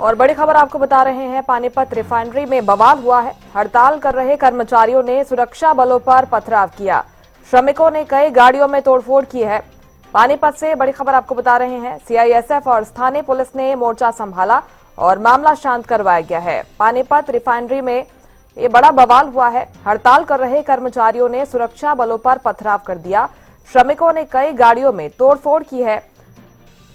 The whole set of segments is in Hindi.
और बड़ी खबर आपको बता रहे हैं, पानीपत रिफाइनरी में बवाल हुआ है। हड़ताल कर रहे कर्मचारियों ने सुरक्षा बलों पर पथराव किया। श्रमिकों ने कई गाड़ियों में तोड़फोड़ की है। पानीपत से बड़ी खबर आपको बता रहे हैं, सीआईएसएफ और स्थानीय पुलिस ने मोर्चा संभाला और मामला शांत करवाया गया है। पानीपत रिफाइनरी में ये बड़ा बवाल हुआ है। हड़ताल कर रहे कर्मचारियों ने सुरक्षा बलों पर पथराव कर दिया। श्रमिकों ने कई गाड़ियों में तोड़फोड़ की है।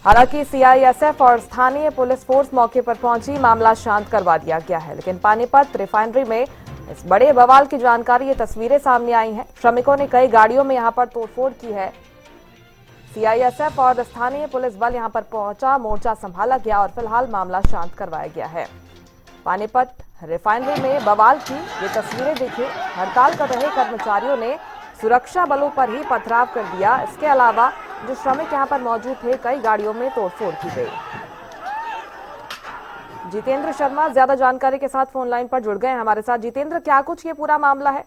हालांकि सीआईएसएफ और स्थानीय पुलिस फोर्स मौके पर पहुंची, मामला शांत करवा दिया गया है। लेकिन पानीपत रिफाइनरी में इस बड़े बवाल की जानकारी, ये तस्वीरें सामने आई हैं। श्रमिकों ने कई गाड़ियों में यहां पर तोड़फोड़ की है। सीआईएसएफ और स्थानीय पुलिस बल यहां पर पहुंचा, मोर्चा संभाला गया और फिलहाल मामला शांत करवाया गया है। पानीपत रिफाइनरी में बवाल की ये तस्वीरें देखिए। हड़ताल कर रहे कर्मचारियों ने सुरक्षा बलों पर ही पथराव कर दिया। इसके अलावा जो श्रमिक यहां पर मौजूद थे, कई गाड़ियों में तोड़फोड़ की गई। जितेंद्र शर्मा ज्यादा जानकारी के साथ फोन लाइन पर जुड़ गए हैं हमारे साथ। जितेंद्र, क्या कुछ ये पूरा मामला है?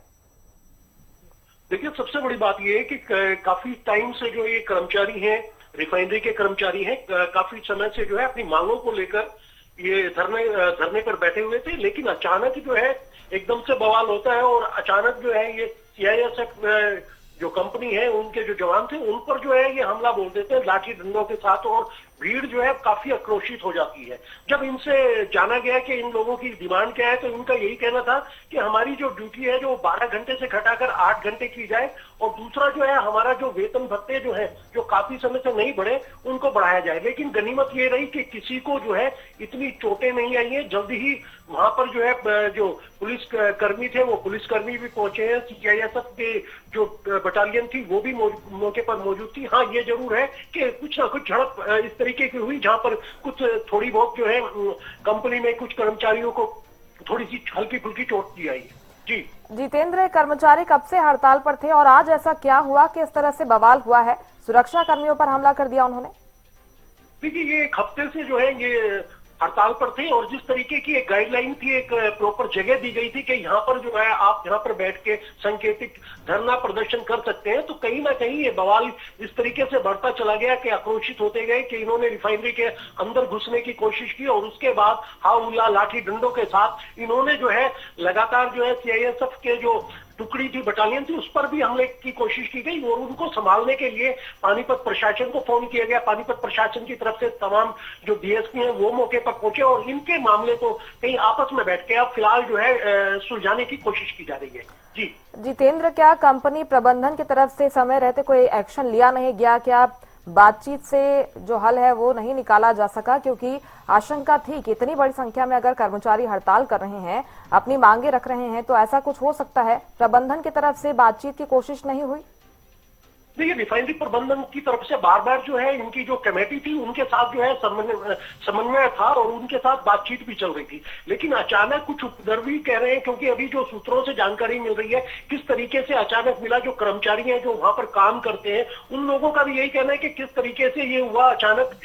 देखिए, सबसे बड़ी बात यह है कि काफी टाइम से जो ये कर्मचारी हैं, रिफाइनरी के कर्मचारी हैं, काफी समय से जो है अपनी मांगों को लेकर ये धरने पर बैठे हुए थे। लेकिन अचानक जो है एकदम से बवाल होता है और अचानक जो है ये सीआईएसएफ जो कंपनी है, उनके जो जवान थे, उन पर जो है ये हमला बोल देते हैं लाठी डंडों के साथ और भीड़ जो है काफी आक्रोशित हो जाती है। जब इनसे जाना गया कि इन लोगों की डिमांड क्या है, तो इनका यही कहना था कि हमारी जो ड्यूटी है जो 12 घंटे से घटाकर 8 घंटे की जाए और दूसरा जो है हमारा जो वेतन भत्ते जो है जो काफी समय से नहीं बढ़े, उनको बढ़ाया जाए। लेकिन गनीमत ये रही कि किसी को जो है इतनी चोटें नहीं आई है। जल्दी ही वहां पर जो है जो पुलिस कर्मी थे, वो पुलिसकर्मी भी पहुंचे हैं। सीआईएसएफ के जो बटालियन थी वो भी मौके पर मौजूद थी। हाँ, ये जरूर है कि कुछ ना कुछ झड़प इस तरीके की हुई जहां पर कुछ थोड़ी बहुत जो है कंपनी में कुछ कर्मचारियों को थोड़ी सी हल्की फुल्की चोट दी आई है। जी जितेंद्र, कर्मचारी कब से हड़ताल पर थे और आज ऐसा क्या हुआ कि इस तरह से बवाल हुआ है? सुरक्षा कर्मियों पर हमला कर दिया उन्होंने। देखिए, ये एक हफ्ते से जो है ये हड़ताल पर थे और जिस तरीके की एक गाइडलाइन थी, एक प्रॉपर जगह दी गई थी कि यहाँ पर जो है आप यहाँ पर बैठ के सांकेतिक धरना प्रदर्शन कर सकते हैं, तो कहीं ना कहीं ये बवाल इस तरीके से बढ़ता चला गया कि आक्रोशित होते गए कि इन्होंने रिफाइनरी के अंदर घुसने की कोशिश की और उसके बाद हाउला लाठी डंडों के साथ इन्होंने जो है लगातार जो है सीआईएसएफ के जो टुकड़ी थी, बटालियन थी, उस पर भी हमले की कोशिश की गई और उनको संभालने के लिए पानीपत प्रशासन को फोन किया गया। पानीपत प्रशासन की तरफ से तमाम जो डीएसपी हैं वो मौके पर पहुंचे और इनके मामले को कहीं आपस में बैठ के अब फिलहाल जो है सुलझाने की कोशिश की जा रही है। जी जितेंद्र, क्या कंपनी प्रबंधन की तरफ से समय रहते कोई एक्शन लिया नहीं गया? क्या बातचीत से जो हल है वो नहीं निकाला जा सका? क्योंकि आशंका थी कि इतनी बड़ी संख्या में अगर कर्मचारी हड़ताल कर रहे हैं, अपनी मांगे रख रहे हैं, तो ऐसा कुछ हो सकता है। प्रबंधन की तरफ से बातचीत की कोशिश नहीं हुई? देखिए, रिफाइनरी प्रबंधन की तरफ से बार बार जो है इनकी जो कमेटी थी उनके साथ जो है समन्वय था और उनके साथ बातचीत भी चल रही थी। लेकिन अचानक कुछ उपद्रवी कह रहे हैं, क्योंकि अभी जो सूत्रों से जानकारी मिल रही है किस तरीके से अचानक मिला, जो कर्मचारी हैं जो वहां पर काम करते हैं उन लोगों का भी यही कहना है कि किस तरीके से ये हुआ अचानक,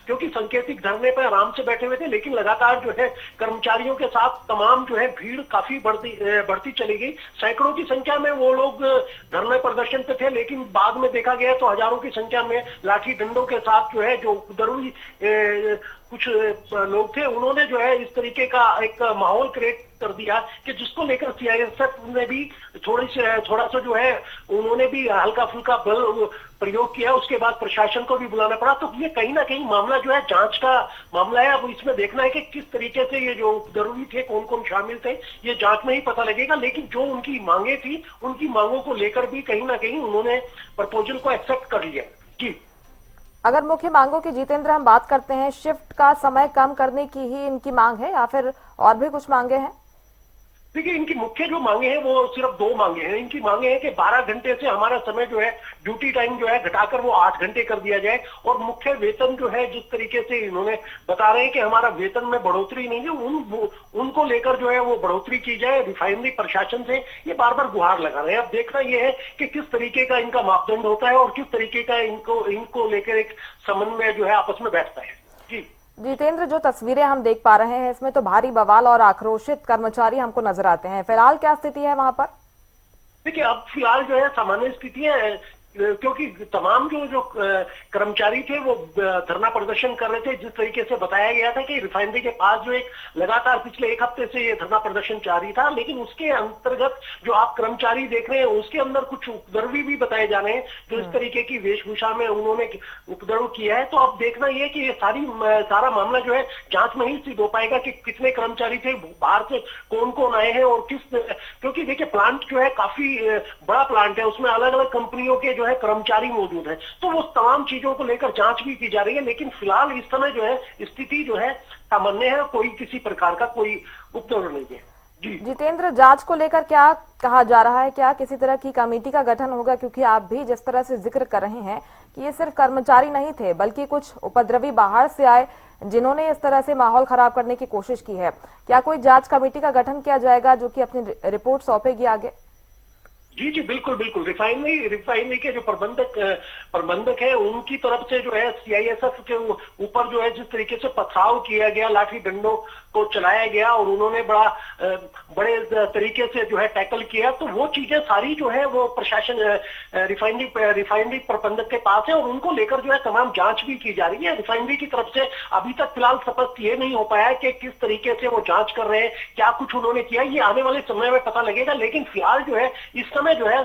क्योंकि सांकेतिक धरने पर आराम से बैठे हुए थे, लेकिन लगातार जो है कर्मचारियों के साथ तमाम जो है भीड़ काफी बढ़ती चली गई। सैकड़ों की संख्या में वो लोग धरने प्रदर्शन पे थे, लेकिन बाद में देखा गया तो हजारों की संख्या में लाठी डंडों के साथ जो है जो उपद्रवी कुछ लोग थे, उन्होंने जो है इस तरीके का एक माहौल क्रिएट कर दिया कि जिसको लेकर सीआईएसएफ ने भी थोड़ा सा जो है उन्होंने भी हल्का फुल्का बल प्रयोग किया। उसके बाद प्रशासन को भी बुलाना पड़ा। तो ये कहीं ना कहीं मामला जो है जांच का मामला है। अब इसमें देखना है कि किस तरीके से ये जो उपद्रवी थे, कौन कौन शामिल थे, ये जांच में ही पता लगेगा। लेकिन जो उनकी मांगे थी, उनकी मांगों को लेकर भी कहीं ना कहीं उन्होंने प्रपोजल को एक्सेप्ट कर लिया। जी, अगर मुख्य मांगों की, जितेंद्र, हम बात करते हैं, शिफ्ट का समय कम करने की ही इनकी मांग है या फिर और भी कुछ मांगे हैं? देखिए, इनकी मुख्य जो मांगे हैं वो सिर्फ 2 मांगे हैं। इनकी मांगे हैं कि 12 घंटे से हमारा समय जो है ड्यूटी टाइम जो है घटाकर वो 8 घंटे कर दिया जाए और मुख्य वेतन जो है जिस तरीके से इन्होंने बता रहे हैं कि हमारा वेतन में बढ़ोतरी नहीं है, उनको लेकर जो है वो बढ़ोतरी की जाए। रिफाइनरी प्रशासन से ये बार बार गुहार लगा रहे हैं। अब देखना यह है कि किस तरीके का इनका मापदंड होता है और किस तरीके का इनको लेकर एक समन्वय जो है आपस में बैठता है। जी जितेंद्र, जो तस्वीरें हम देख पा रहे हैं इसमें तो भारी बवाल और आक्रोशित कर्मचारी हमको नजर आते हैं। फिलहाल क्या स्थिति है वहां पर? देखिए, अब फिलहाल जो है सामान्य स्थिति है। क्योंकि तमाम जो कर्मचारी थे वो धरना प्रदर्शन कर रहे थे। जिस तरीके से बताया गया था कि रिफाइनरी के पास जो एक लगातार पिछले एक हफ्ते से ये धरना प्रदर्शन जारी था, लेकिन उसके अंतर्गत जो आप कर्मचारी देख रहे हैं उसके अंदर कुछ उपद्रवी भी बताए जा रहे हैं, जो इस तरीके की वेशभूषा में उन्होंने उपद्रव किया है। तो अब देखना यह कि ये सारा मामला जो है जांच में ही सिद्ध हो पाएगा कि कितने कर्मचारी थे, बाहर से कौन कौन आए हैं और क्योंकि देखिए प्लांट जो है काफी बड़ा प्लांट है, उसमें अलग अलग कंपनियों के जो है कर्मचारी मौजूद है, तो वो तमाम चीजों को लेकर जांच भी की जा रही है। लेकिन फिलहाल इस समय जो है स्थिति जो है सामान्य है, कोई किसी प्रकार का कोई उपद्रव नहीं है। जी जितेंद्र, जांच को लेकर क्या कहा जा रहा है? क्या किसी तरह की कमेटी का गठन होगा? क्योंकि आप भी जिस तरह से जिक्र कर रहे हैं कि ये सिर्फ कर्मचारी नहीं थे बल्कि कुछ उपद्रवी बाहर से आए जिन्होंने इस तरह से माहौल खराब करने की कोशिश की है। क्या कोई जांच कमेटी का गठन किया जाएगा जो कि अपनी रिपोर्ट सौंपेगी आगे? जी जी बिल्कुल बिल्कुल। रिफाइनरी के जो प्रबंधक है उनकी तरफ से जो है सीआईएसएफ के ऊपर जो है जिस तरीके से पथराव किया गया, लाठी डंडों को चलाया गया और उन्होंने बड़े तरीके से जो है टैकल किया, तो वो चीजें सारी जो है वो प्रशासन रिफाइनरी प्रबंधक के पास है और उनको लेकर जो है तमाम जांच भी की जा रही है। रिफाइनरी की तरफ से अभी तक फिलहाल स्पष्ट ये नहीं हो पाया है कि किस तरीके से वो जांच कर रहे हैं, क्या कुछ उन्होंने किया, ये आने वाले समय में पता लगेगा। लेकिन फिलहाल जो है इस समय जो है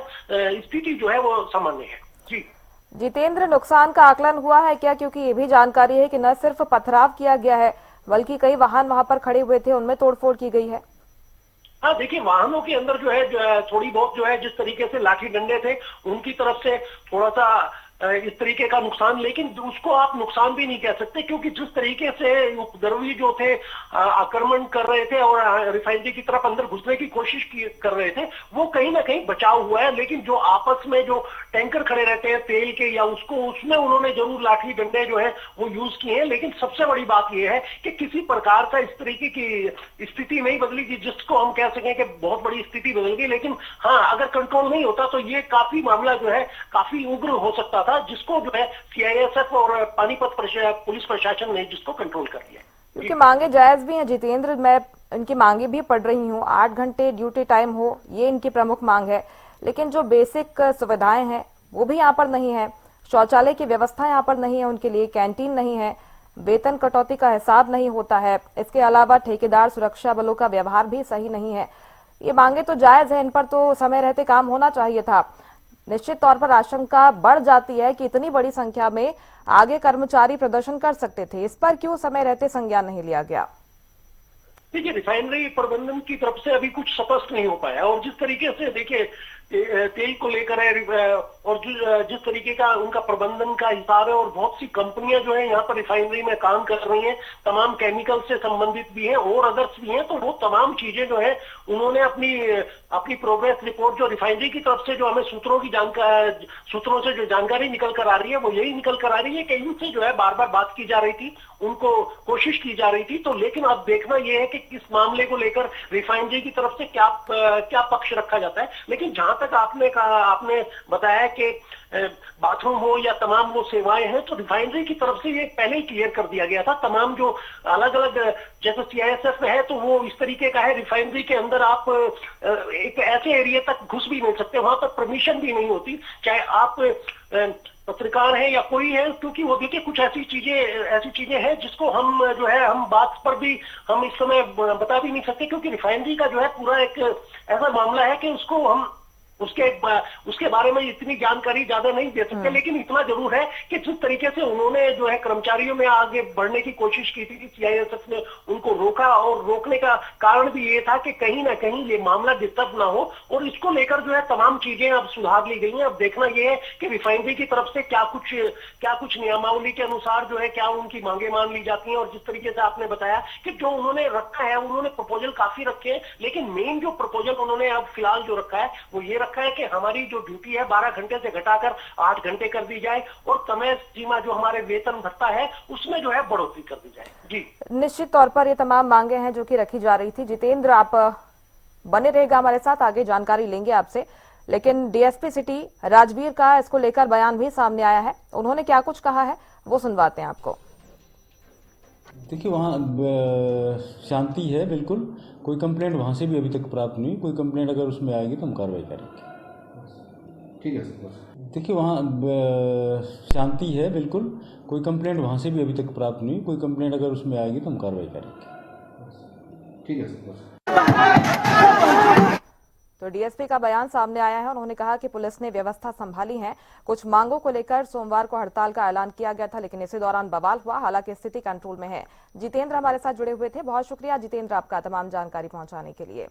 स्थिति जो है वो सामान्य है। जी जितेंद्र, नुकसान का आकलन हुआ है क्या? क्योंकि ये भी जानकारी है कि न सिर्फ पथराव किया गया है बल्कि कई वाहन वहां पर खड़े हुए थे, उनमें तोड़फोड़ की गई है। हाँ देखिए, वाहनों के अंदर जो है थोड़ी बहुत जो है जिस तरीके से लाठी डंडे थे उनकी तरफ से थोड़ा सा इस तरीके का नुकसान, लेकिन उसको आप नुकसान भी नहीं कह सकते क्योंकि जिस तरीके से उपद्रवी जो थे आक्रमण कर रहे थे और रिफाइनरी की तरफ अंदर घुसने की कोशिश कर रहे थे, वो कहीं ना कहीं बचाव हुआ है। लेकिन जो आपस में जो टैंकर खड़े रहते हैं तेल के या उसमें उन्होंने जरूर लाठी डंडे जो है वो यूज किए हैं। लेकिन सबसे बड़ी बात यह है कि किसी प्रकार का इस तरीके की स्थिति नहीं बदली कि जिसको हम कह सकें कि बहुत बड़ी स्थिति बदल गई। लेकिन हाँ, अगर कंट्रोल नहीं होता तो ये काफी मामला जो है काफी उग्र हो सकता था, जिसको जो है सीआईएसएफ और पानीपत पुलिस प्रशासन ने जिसको कंट्रोल कर लिया। क्योंकि मांगे जायज भी हैं जितेंद्र, मैं इनकी मांगे भी पढ़ रही हूँ। 8 घंटे ड्यूटी टाइम हो, ये इनकी प्रमुख मांग है। लेकिन जो बेसिक सुविधाएं हैं वो भी यहाँ पर नहीं है। शौचालय की व्यवस्था यहाँ पर नहीं है उनके लिए, कैंटीन नहीं है, वेतन कटौती का हिसाब नहीं होता है। इसके अलावा ठेकेदार सुरक्षा बलों का व्यवहार भी सही नहीं है। ये मांगे तो जायज है, इन पर तो समय रहते काम होना चाहिए था। निश्चित तौर पर आशंका बढ़ जाती है कि इतनी बड़ी संख्या में आगे कर्मचारी प्रदर्शन कर सकते थे, इस पर क्यों समय रहते संज्ञान नहीं लिया गया? देखिए, रिफाइनरी प्रबंधन की तरफ से अभी कुछ स्पष्ट नहीं हो पाया और जिस तरीके से देखिए तेल को लेकर है और जिस तरीके का उनका प्रबंधन का हिसाब है और बहुत सी कंपनियां जो है यहाँ पर रिफाइनरी में काम कर रही हैं, तमाम केमिकल से संबंधित भी हैं और अदर्स भी हैं, तो वो तमाम चीजें जो है उन्होंने अपनी प्रोग्रेस रिपोर्ट जो रिफाइनरी की तरफ से जो हमें सूत्रों से जो जानकारी निकल कर आ रही है वो यही निकल कर आ रही है कि इनसे जो है बार बार बात की जा रही थी, उनको कोशिश की जा रही थी। तो लेकिन अब देखना यह है कि इस मामले को लेकर रिफाइनरी की तरफ से क्या पक्ष रखा जाता है। लेकिन जहां तक आपने बताया कि बाथरूम हो या तमाम वो सेवाएं हैं, तो रिफाइनरी की तरफ से ये पहले ही क्लियर कर दिया गया था। तमाम जो अलग अलग जैसे सीआईएसएफ में है तो वो इस तरीके का है, रिफाइनरी के अंदर आप एक ऐसे एरिया तक घुस भी नहीं सकते, वहां पर परमिशन भी नहीं होती, चाहे आप पत्रकार हैं या कोई है, क्योंकि वो देखिए कुछ ऐसी चीजें हैं जिसको हम जो है हम बात पर भी हम इस समय बता भी नहीं सकते, क्योंकि रिफाइनरी का जो है पूरा एक ऐसा मामला है कि उसको हम उसके बारे में इतनी जानकारी ज्यादा नहीं दे सकते। लेकिन इतना जरूर है कि जिस तरीके से उन्होंने जो है कर्मचारियों में आगे बढ़ने की कोशिश की थी कि सीआईएसएफ ने उनको रोका और रोकने का कारण भी ये था कि कहीं ना कहीं ये मामला डिस्टर्ब ना हो और इसको लेकर जो है तमाम चीजें अब सुधार ली गई हैं। अब देखना ये है कि रिफाइनरी की तरफ से क्या कुछ नियमावली के अनुसार जो है क्या उनकी मांगे मान ली जाती हैं। और जिस तरीके से आपने बताया कि जो उन्होंने रखा है, उन्होंने प्रपोजल काफी रखे हैं, लेकिन मेन जो प्रपोजल उन्होंने अब फिलहाल जो रखा है वो ये रखा है कि हमारी जो ड्यूटी है 12 घंटे से घटाकर 8 घंटे कर दी जाए और समय सीमा जो हमारे वेतन भत्ता है उसमें जो है बढ़ोतरी कर दी जाए। जी निश्चित तौर पर ये तमाम मांगे हैं जो कि रखी जा रही थी। जितेंद्र, आप बने रहेगा हमारे साथ, आगे जानकारी लेंगे आपसे। लेकिन डीएसपी सिटी राजवीर का इसको लेकर बयान भी सामने आया है, उन्होंने क्या कुछ कहा है वो सुनवाते हैं आपको। देखिए, वहाँ शांति है, बिल्कुल कोई कंप्लेंट वहाँ से भी अभी तक प्राप्त नहीं। कोई कंप्लेंट अगर उसमें आएगी तो हम कार्रवाई करेंगे। ठीक है सर। देखिए वहाँ शांति है बिल्कुल, कोई कंप्लेंट वहाँ से भी अभी तक प्राप्त नहीं। कोई कंप्लेंट अगर उसमें आएगी तो हम कार्रवाई करेंगे। ठीक है सर। तो डीएसपी का बयान सामने आया है। उन्होंने कहा कि पुलिस ने व्यवस्था संभाली है। कुछ मांगों को लेकर सोमवार को हड़ताल का ऐलान किया गया था, लेकिन इसी दौरान बवाल हुआ। हालांकि स्थिति कंट्रोल में है। जितेंद्र हमारे साथ जुड़े हुए थे। बहुत शुक्रिया जितेंद्र आपका तमाम जानकारी पहुंचाने के लिए।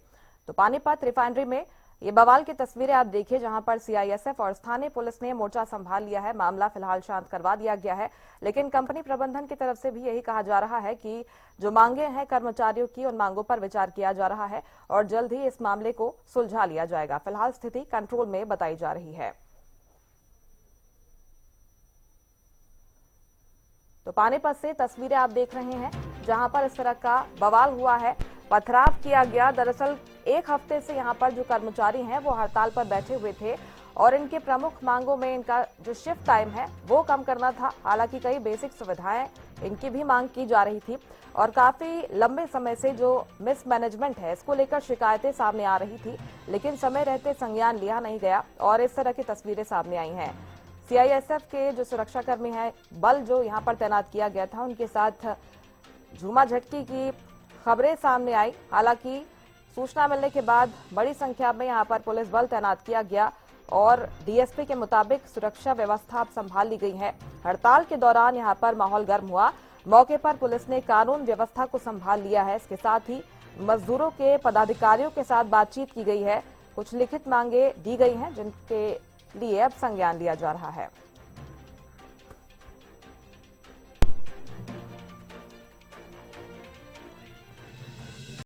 तो पानीपत रिफाइनरी में ये बवाल की तस्वीरें आप देखिए, जहां पर सीआईएसएफ और स्थानीय पुलिस ने मोर्चा संभाल लिया है। मामला फिलहाल शांत करवा दिया गया है, लेकिन कंपनी प्रबंधन की तरफ से भी यही कहा जा रहा है कि जो मांगे हैं कर्मचारियों की, उन मांगों पर विचार किया जा रहा है और जल्द ही इस मामले को सुलझा लिया जाएगा। फिलहाल स्थिति कंट्रोल में बताई जा रही है। तो पानीपत से तस्वीरें आप देख रहे हैं, जहां पर इस तरह का बवाल हुआ है, पथराव किया गया। दरअसल एक हफ्ते से यहां पर जो कर्मचारी हैं वो हड़ताल पर बैठे हुए थे और इनके प्रमुख मांगों में इनका जो शिफ्ट टाइम है वो कम करना था। हालांकि कई बेसिक सुविधाएं इनकी भी मांग की जा रही थी और काफी लंबे समय से जो मिसमैनेजमेंट है इसको लेकर शिकायतें सामने आ रही थी, लेकिन समय रहते संज्ञान लिया नहीं गया और इस तरह की तस्वीरें सामने आई हैं। सीआईएसएफ के जो सुरक्षाकर्मी हैं, बल जो यहाँ पर तैनात किया गया था, उनके साथ झूमा झटकी की खबरें सामने आई। हालांकि सूचना मिलने के बाद बड़ी संख्या में यहां पर पुलिस बल तैनात किया गया और डीएसपी के मुताबिक सुरक्षा व्यवस्था अब संभाल ली गई है। हड़ताल के दौरान यहां पर माहौल गर्म हुआ। मौके पर पुलिस ने कानून व्यवस्था को संभाल लिया है। इसके साथ ही मजदूरों के पदाधिकारियों के साथ बातचीत की गई है। कुछ लिखित मांगे दी गई हैं जिनके लिए अब संज्ञान लिया जा रहा है।